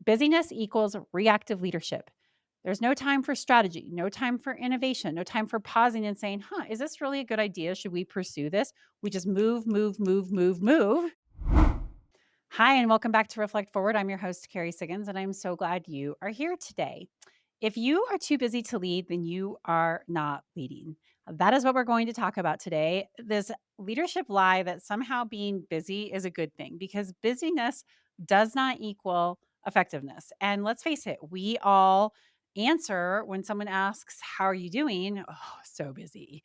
Busyness equals reactive leadership. There's no time for strategy, no time for innovation, no time for pausing and saying, is this really a good idea? Should we pursue this? We just move, move, move, move, move. Hi, and welcome back to Reflect Forward. I'm your host, Kerry Siggins, and I'm so glad you are here today. If you are too busy to lead, then you are not leading. That is what we're going to talk about today. This leadership lie that somehow being busy is a good thing because busyness does not equal effectiveness. And let's face it, we all answer when someone asks, "How are you doing?" Oh, so busy.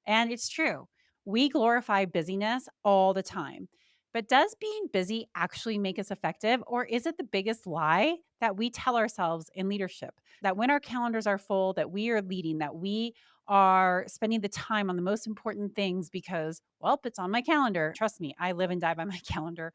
And it's true. We glorify busyness all the time. But does being busy actually make us effective? Or is it the biggest lie that we tell ourselves in leadership? That when our calendars are full, that we are leading, that we are spending the time on the most important things because, well, it's on my calendar. Trust me, I live and die by my calendar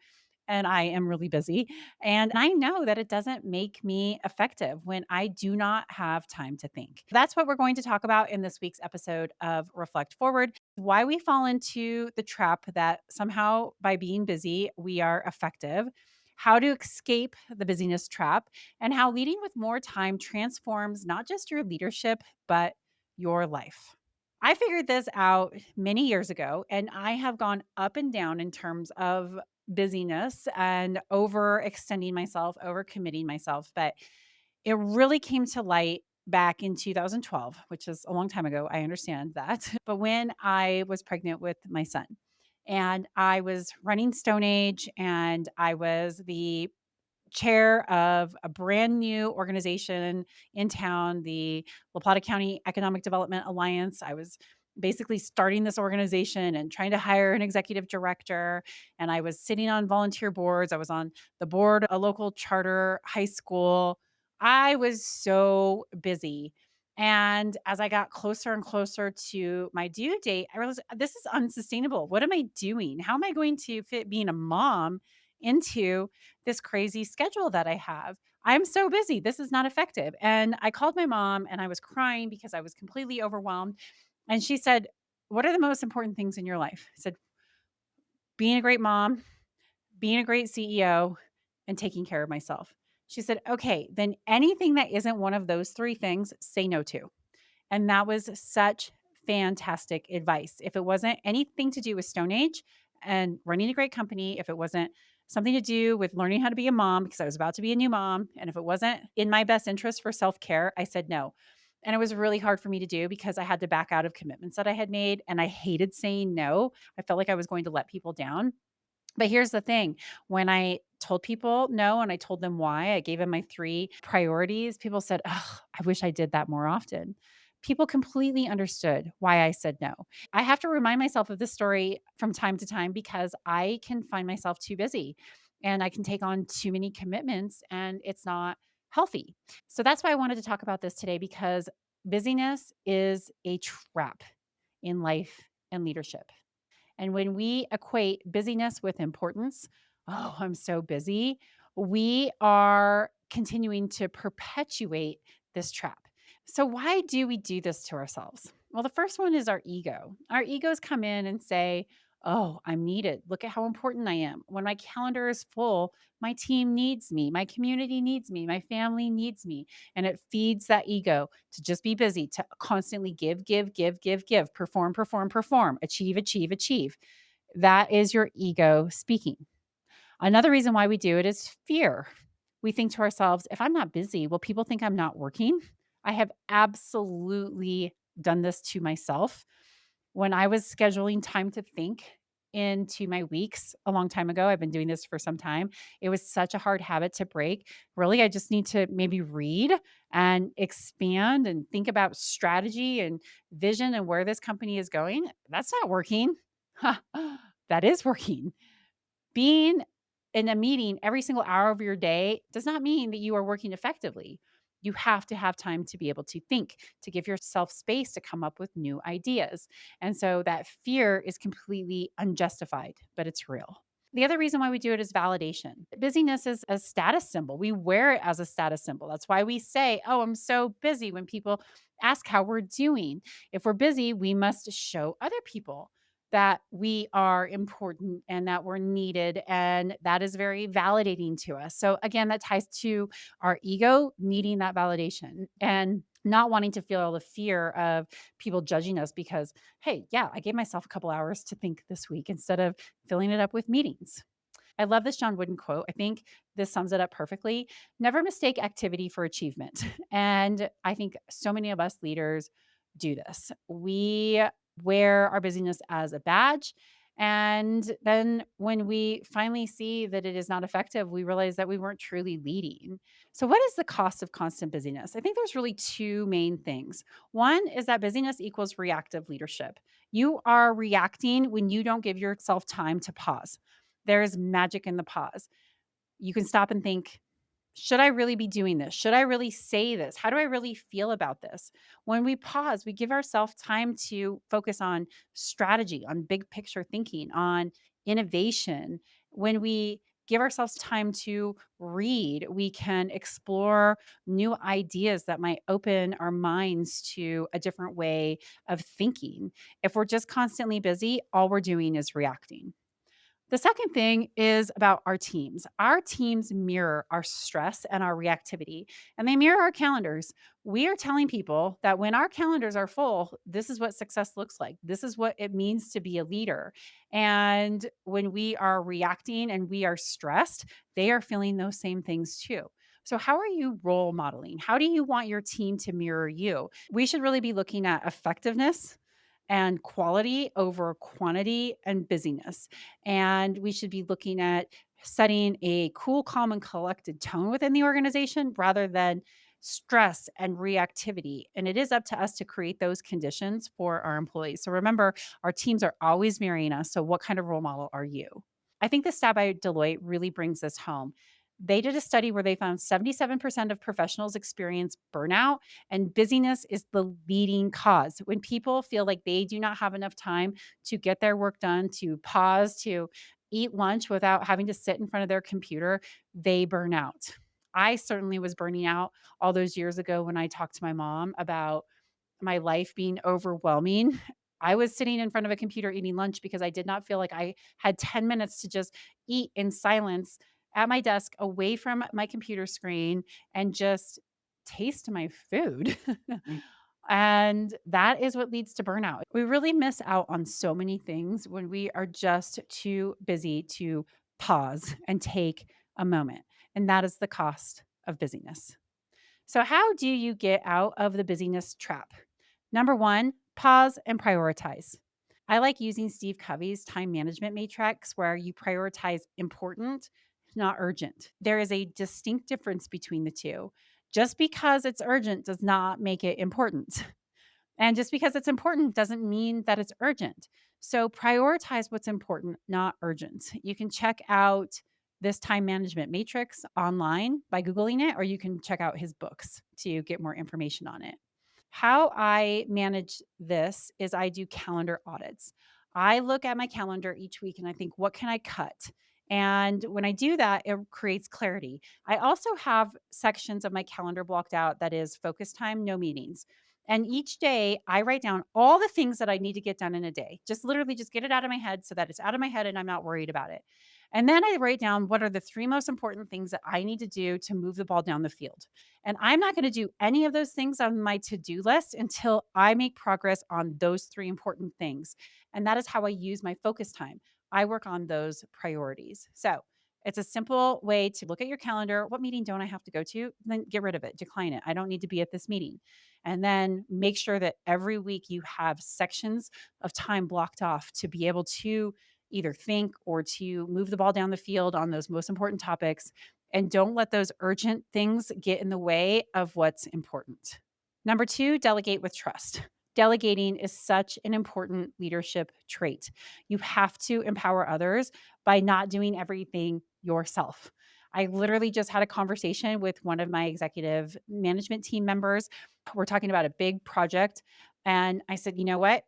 and I am really busy. And I know that it doesn't make me effective when I do not have time to think. That's what we're going to talk about in this week's episode of Reflect Forward, why we fall into the trap that somehow by being busy, we are effective, how to escape the busyness trap, and how leading with more time transforms not just your leadership, but your life. I figured this out many years ago, and I have gone up and down in terms of busyness and overextending myself, overcommitting myself. But it really came to light back in 2012, which is a long time ago. I understand that. But when I was pregnant with my son, and I was running Stone Age, and I was the chair of a brand new organization in town, the La Plata County Economic Development Alliance. I was basically starting this organization and trying to hire an executive director. And I was sitting on volunteer boards. I was on the board of a local charter high school. I was so busy. And as I got closer and closer to my due date, I realized this is unsustainable. What am I doing? How am I going to fit being a mom into this crazy schedule that I have? I'm so busy. This is not effective. And I called my mom and I was crying because I was completely overwhelmed. And she said, "What are the most important things in your life?" I said, "Being a great mom, being a great CEO, and taking care of myself." She said, "Okay, then anything that isn't one of those three things, say no to." And that was such fantastic advice. If it wasn't anything to do with Stone Age and running a great company, if it wasn't something to do with learning how to be a mom, because I was about to be a new mom, and if it wasn't in my best interest for self care, I said no. And it was really hard for me to do because I had to back out of commitments that I had made. And I hated saying no. I felt like I was going to let people down. But here's the thing, when I told people no and I told them why, I gave them my 3 priorities, people said, "Ugh, I wish I did that more often." People completely understood why I said no. I have to remind myself of this story from time to time because I can find myself too busy and I can take on too many commitments and it's not healthy. So that's why I wanted to talk about this today because busyness is a trap in life and leadership. And when we equate busyness with importance, "Oh, I'm so busy," we are continuing to perpetuate this trap. So, why do we do this to ourselves? Well, the first one is our ego. Our egos come in and say, "Oh, I'm needed. Look at how important I am. When my calendar is full, my team needs me, my community needs me, my family needs me." And it feeds that ego to just be busy, to constantly give, give, give, give, give, perform, perform, perform, achieve, achieve, achieve. That is your ego speaking. Another reason why we do it is fear. We think to ourselves, if I'm not busy, will people think I'm not working? I have absolutely done this to myself. When I was scheduling time to think into my weeks a long time ago, I've been doing this for some time. It was such a hard habit to break. Really, I just need to maybe read and expand and think about strategy and vision and where this company is going. That's not working. That is working. Being in a meeting every single hour of your day does not mean that you are working effectively. You have to have time to be able to think, to give yourself space to come up with new ideas. And so that fear is completely unjustified, but it's real. The other reason why we do it is validation. Busyness is a status symbol. We wear it as a status symbol. That's why we say, "Oh, I'm so busy," when people ask how we're doing. If we're busy, we must show other people that we are important and that we're needed. And that is very validating to us. So, again, that ties to our ego needing that validation and not wanting to feel the fear of people judging us because, hey, yeah, I gave myself a couple hours to think this week instead of filling it up with meetings. I love this John Wooden quote. I think this sums it up perfectly. Never mistake activity for achievement. And I think so many of us leaders do this. We wear our busyness as a badge. And then when we finally see that it is not effective, we realize that we weren't truly leading. So, what is the cost of constant busyness? I think there's really two main things. One is that busyness equals reactive leadership. You are reacting when you don't give yourself time to pause. There is magic in the pause. You can stop and think, should I really be doing this? Should I really say this? How do I really feel about this? When we pause, we give ourselves time to focus on strategy, on big picture thinking, on innovation. When we give ourselves time to read, we can explore new ideas that might open our minds to a different way of thinking. If we're just constantly busy, all we're doing is reacting. The second thing is about our teams. Our teams mirror our stress and our reactivity, and they mirror our calendars. We are telling people that when our calendars are full, this is what success looks like. This is what it means to be a leader. And when we are reacting and we are stressed, they are feeling those same things too. So, how are you role modeling? How do you want your team to mirror you? We should really be looking at effectiveness and quality over quantity and busyness. And we should be looking at setting a cool, calm, and collected tone within the organization rather than stress and reactivity. And it is up to us to create those conditions for our employees. So remember, our teams are always mirroring us. So, what kind of role model are you? I think the stat by Deloitte really brings this home. They did a study where they found 77% of professionals experience burnout, and busyness is the leading cause. When people feel like they do not have enough time to get their work done, to pause, to eat lunch without having to sit in front of their computer, they burn out. I certainly was burning out all those years ago when I talked to my mom about my life being overwhelming. I was sitting in front of a computer eating lunch because I did not feel like I had 10 minutes to just eat in silence at my desk away from my computer screen and just taste my food. And that is what leads to burnout. We really miss out on so many things when we are just too busy to pause and take a moment. And that is the cost of busyness. So, how do you get out of the busyness trap? Number one, pause and prioritize. I like using Steve Covey's time management matrix where you prioritize important, not urgent. There is a distinct difference between the two. Just because it's urgent does not make it important. And just because it's important doesn't mean that it's urgent. So prioritize what's important, not urgent. You can check out this time management matrix online by Googling it, or you can check out his books to get more information on it. How I manage this is I do calendar audits. I look at my calendar each week and I think, what can I cut? And when I do that, it creates clarity. I also have sections of my calendar blocked out that is focus time, no meetings. And each day I write down all the things that I need to get done in a day. Just literally just get it out of my head so that it's out of my head and I'm not worried about it. And then I write down what are the three most important things that I need to do to move the ball down the field. And I'm not going to do any of those things on my to do list until I make progress on those three important things. And that is how I use my focus time. I work on those priorities. So it's a simple way to look at your calendar. What meeting don't I have to go to? Then get rid of it, decline it. I don't need to be at this meeting. And then make sure that every week you have sections of time blocked off to be able to either think or to move the ball down the field on those most important topics, and don't let those urgent things get in the way of what's important. Number two, delegate with trust. Delegating is such an important leadership trait. You have to empower others by not doing everything yourself. I literally just had a conversation with one of my executive management team members. We're talking about a big project. And I said, you know what?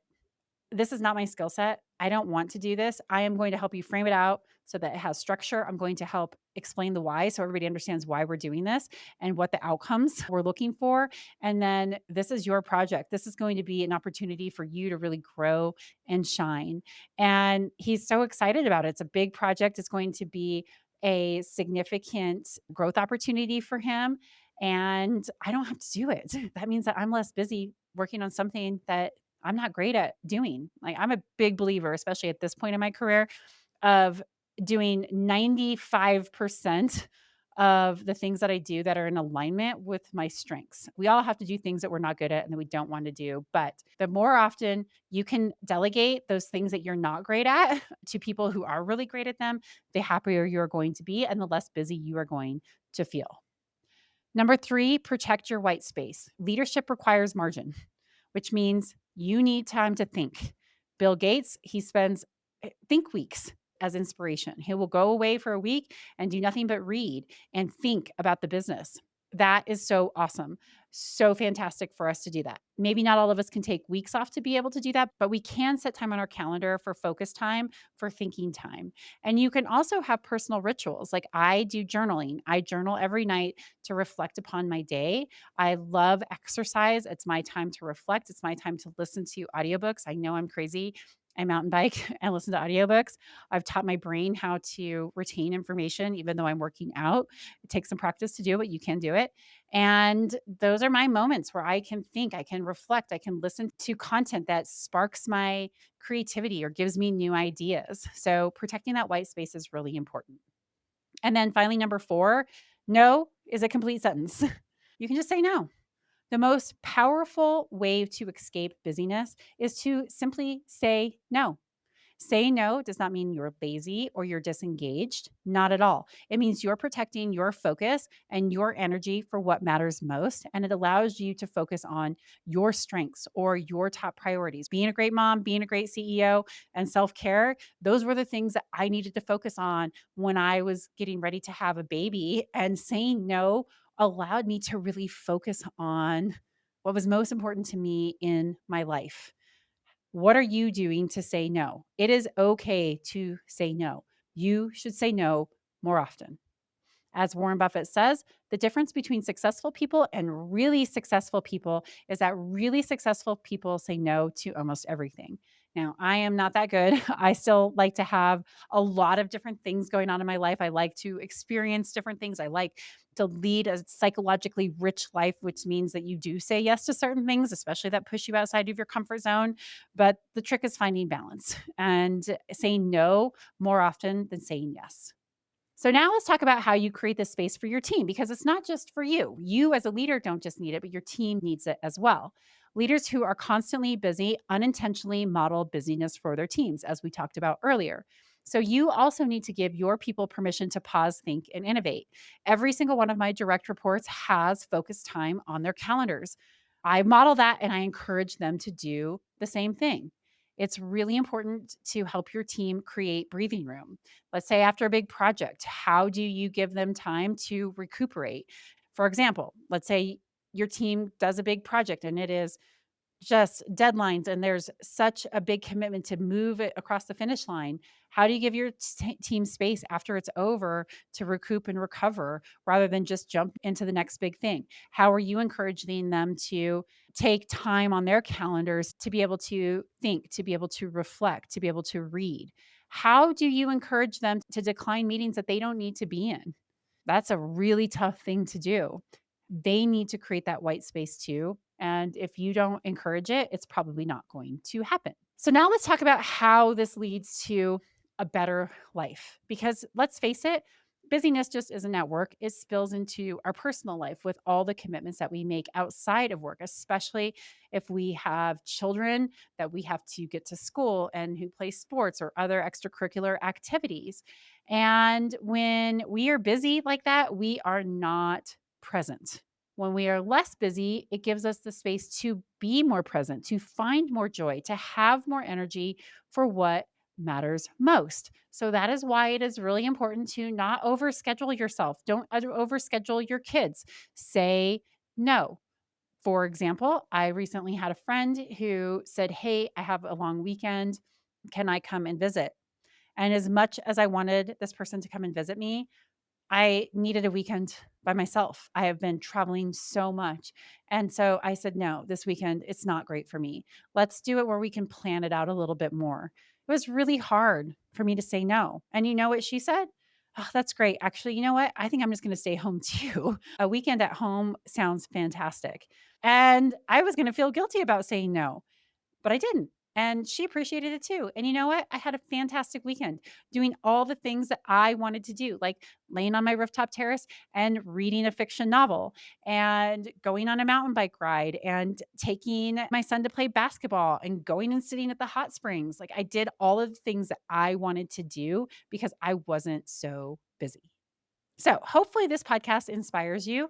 This is not my skill set. I don't want to do this. I am going to help you frame it out, so that it has structure. I'm going to help explain the why so everybody understands why we're doing this and what the outcomes we're looking for. And then this is your project. This is going to be an opportunity for you to really grow and shine. And he's so excited about it. It's a big project. It's going to be a significant growth opportunity for him. And I don't have to do it. That means that I'm less busy working on something that I'm not great at doing. Like, I'm a big believer, especially at this point in my career, of doing 95% of the things that I do that are in alignment with my strengths. We all have to do things that we're not good at and that we don't want to do. But the more often you can delegate those things that you're not great at to people who are really great at them, the happier you're going to be and the less busy you are going to feel. Number three, protect your white space. Leadership requires margin, which means you need time to think. Bill Gates, he spends think weeks as inspiration. He will go away for a week and do nothing but read and think about the business. That is so awesome. So fantastic for us to do that. Maybe not all of us can take weeks off to be able to do that, but we can set time on our calendar for focus time, for thinking time. And you can also have personal rituals. Like I do journaling. I journal every night to reflect upon my day. I love exercise. It's my time to reflect. It's my time to listen to audiobooks. I know I'm crazy. I mountain bike and listen to audiobooks. I've taught my brain how to retain information, even though I'm working out. It takes some practice to do, but you can do it. And those are my moments where I can think, I can reflect, I can listen to content that sparks my creativity or gives me new ideas. So protecting that white space is really important. And then finally, number four, no is a complete sentence. You can just say no. The most powerful way to escape busyness is to simply say no. Saying no does not mean you're lazy or you're disengaged. Not at all. It means you're protecting your focus and your energy for what matters most. And it allows you to focus on your strengths or your top priorities. Being a great mom, being a great CEO, and self care, those were the things that I needed to focus on when I was getting ready to have a baby. And saying no allowed me to really focus on what was most important to me in my life. What are you doing to say no? It is okay to say no. You should say no more often. As Warren Buffett says, the difference between successful people and really successful people is that really successful people say no to almost everything. Now, I am not that good. I still like to have a lot of different things going on in my life. I like to experience different things. I like to lead a psychologically rich life, which means that you do say yes to certain things, especially that push you outside of your comfort zone. But the trick is finding balance and saying no more often than saying yes. So now let's talk about how you create this space for your team because it's not just for you. You as a leader don't just need it, but your team needs it as well. Leaders who are constantly busy unintentionally model busyness for their teams, as we talked about earlier. So you also need to give your people permission to pause, think, and innovate. Every single one of my direct reports has focused time on their calendars. I model that and I encourage them to do the same thing. It's really important to help your team create breathing room. Let's say after a big project, how do you give them time to recuperate? For example, let's say your team does a big project and it is just deadlines and there's such a big commitment to move it across the finish line. How do you give your team space after it's over to recoup and recover rather than just jump into the next big thing? How are you encouraging them to take time on their calendars to be able to think, to be able to reflect, to be able to read? How do you encourage them to decline meetings that they don't need to be in? That's a really tough thing to do. They need to create that white space too. And if you don't encourage it, it's probably not going to happen. So now let's talk about how this leads to a better life. Because let's face it, busyness just isn't at work. It spills into our personal life with all the commitments that we make outside of work, especially if we have children that we have to get to school and who play sports or other extracurricular activities. And when we are busy like that, we are not present. When we are less busy, it gives us the space to be more present, to find more joy, to have more energy for what matters most. So that is why it is really important to not overschedule yourself. Don't overschedule your kids. Say no. For example, I recently had a friend who said, "Hey, I have a long weekend. Can I come and visit?" And as much as I wanted this person to come and visit me, I needed a weekend by myself. I have been traveling so much. And so I said, no, this weekend, it's not great for me. Let's do it where we can plan it out a little bit more. It was really hard for me to say no. And you know what she said? Oh, that's great. Actually, you know what? I think I'm just going to stay home too. A weekend at home sounds fantastic. And I was going to feel guilty about saying no. But I didn't, and she appreciated it too, and you know what? I had a fantastic weekend doing all the things that I wanted to do, like laying on my rooftop terrace and reading a fiction novel and going on a mountain bike ride and taking my son to play basketball and going and sitting at the hot springs. Like, I did all of the things that I wanted to do because I wasn't so busy. So, hopefully, this podcast inspires you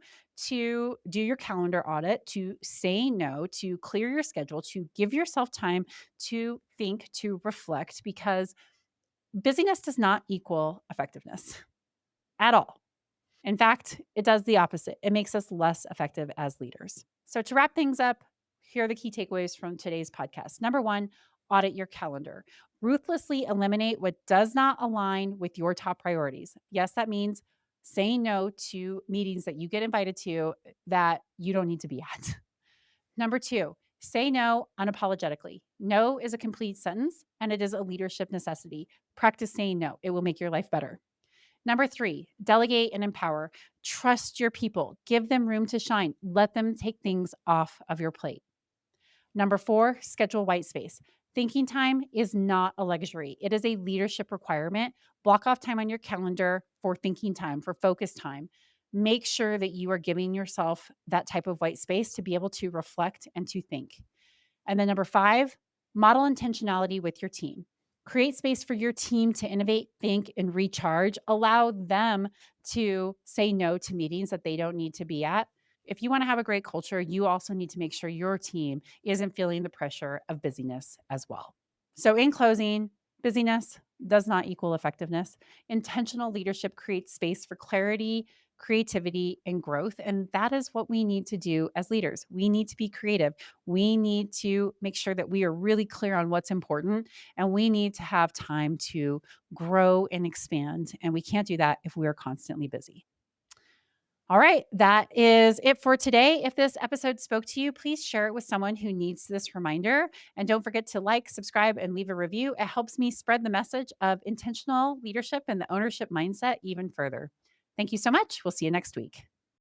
to do your calendar audit, to say no, to clear your schedule, to give yourself time to think, to reflect, because busyness does not equal effectiveness at all. In fact, it does the opposite. It makes us less effective as leaders. So, to wrap things up, here are the key takeaways from today's podcast. Number one, audit your calendar. Ruthlessly eliminate what does not align with your top priorities. Yes, that means saying no to meetings that you get invited to that you don't need to be at. Number two, say no unapologetically. No is a complete sentence and it is a leadership necessity. Practice saying no, it will make your life better. Number three, delegate and empower. Trust your people, give them room to shine, let them take things off of your plate. Number four, schedule white space. Thinking time is not a luxury, it is a leadership requirement. Block off time on your calendar for thinking time, for focus time. Make sure that you are giving yourself that type of white space to be able to reflect and to think. And then number five, model intentionality with your team. Create space for your team to innovate, think, and recharge. Allow them to say no to meetings that they don't need to be at. If you want to have a great culture, you also need to make sure your team isn't feeling the pressure of busyness as well. So, in closing, busyness does not equal effectiveness. Intentional leadership creates space for clarity, creativity, and growth. And that is what we need to do as leaders. We need to be creative. We need to make sure that we are really clear on what's important, and we need to have time to grow and expand. And we can't do that if we are constantly busy. All right, that is it for today. If this episode spoke to you, please share it with someone who needs this reminder. And don't forget to like, subscribe, and leave a review. It helps me spread the message of intentional leadership and the ownership mindset even further. Thank you so much. We'll see you next week.